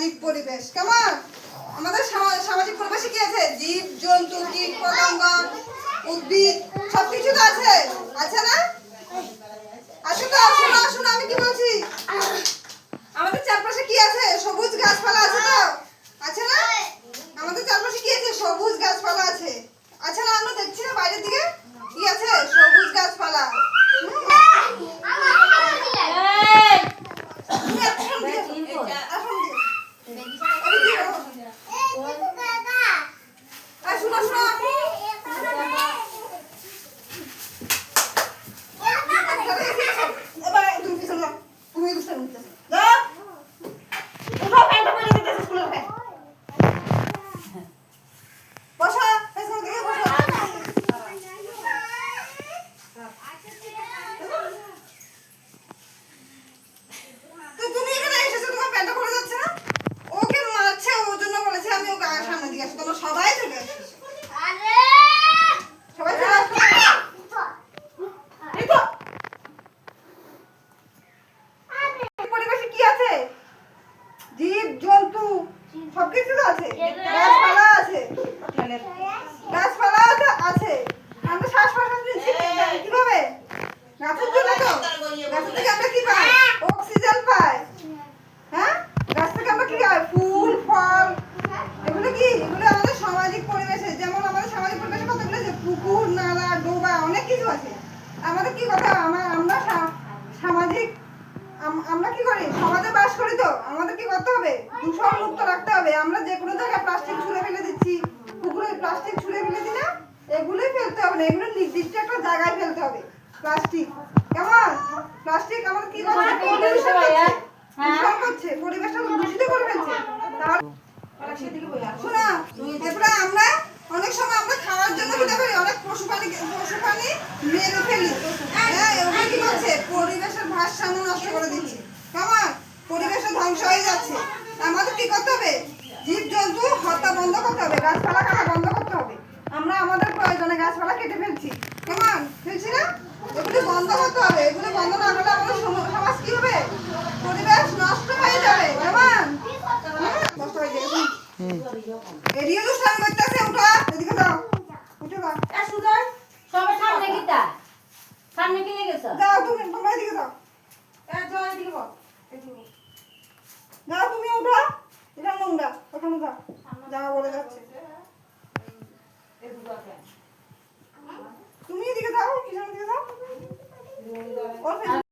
সামাজিক পরিবেশ। কেমন? আমাদের সামাজিক পরিবেশে কি আছে? জীব জন্তু, কীট পতঙ্গ, উদ্ভিদ সবকিছু তো আছে, আছে না? আছে তো। শোনো শোনো আমি কি বলছি। আমাদের চারপাশে কি আছে? সবুজ গাছপালা আছে তো, আছে না? আমাদের চারপাশে কি আছে? সবুজ গাছপালা আছে, আছে না? আমরা দেখছি না বাইরের দিকে কি আছে? সবুজ গাছপালা। সবাই চলে আসে, সবাই চলে আসে। পরিবেশে কি আছে? জীব জন্তু সবকিছু তো আছে, গাছপালা আছে, গাছপালা আছে। আমরা শ্বাস প্রশ্বাস নিচ্ছি কিভাবে? গাছের জন্য তো। গাছ থেকে আমরা কি পাই? অক্সিজেন পাই। হ্যাঁ, গাছ থেকে আমরা কি পাই? ফুল ফল। এগুলো কি? এগুলো আমাদের সামাজিক পরিবেশে। যেমন আমাদের সামাজিক পরিবেশে কতগুলো আছে? পুকুর, নালা, ডোবা, অনেক কিছু আছে। আমাদের কি কথা? আমরা সামাজিক, আমরা কি করি? সমাজে বাস করি তো। আমাদের কি করতে হবে? দূষণ মুক্ত রাখতে হবে। আমরা যে কোনো জায়গায় প্লাস্টিক ছুঁড়ে ফেলে দিচ্ছি, পুকুরে প্লাস্টিক ছুঁড়ে ফেলে দিই না, এগুলোই ফেলতে হবে না। এগুলো নির্দিষ্ট একটা জায়গায় ফেলতে হবে। প্লাস্টিক কেমন? প্লাস্টিক আমাদের কি করছে? পলিউশন করছে, পরিবেশটা দূষিত করে ফেলছে। শোনা, এরপরে আমরা অনেক সময় আমরা খাওয়ার জন্য কি করি? অনেক পশু প্রাণী মেরে ফেলি। হ্যাঁ, ওগুলো কি করছে? পরিবেশের ভারসাম্য নষ্ট করে দিচ্ছে। কেমন? পরিবেশের ধ্বংস হয়ে যাচ্ছে। আমাদের কি করতে হবে? জীব জন্তু হত্যা বন্ধ করতে হবে, গাছপালা কাটা বন্ধ করতে হবে। আমরা আমাদের প্রয়োজনে গাছপালা কেটে ফেলছি। কেমন? ফেলছি না? এগুলো বন্ধ করতে হবে। এগুলো বন্ধ না করলে আমাদের সমাজ কি হবে? পরিবেশ নষ্ট হয়ে যাবে। কেমন? নষ্ট হয়ে যাবে। এদিকে দুষ্টামি করতেছে, উঠো, এদিকে যাও, উঠে যাও। সুজন সবাই সামনে কিটা, সামনে কি লেগেছে? যাও তুমি, তোমরা এদিকে যাও। যাও এদিকে বল, এদিকে যাও তুমি, উঠো। এটা নোংরা, ওখানে যাও, জামা পড়ে যাচ্ছে। তুমি এদিকে যাও, পিছনের দিকে যাও।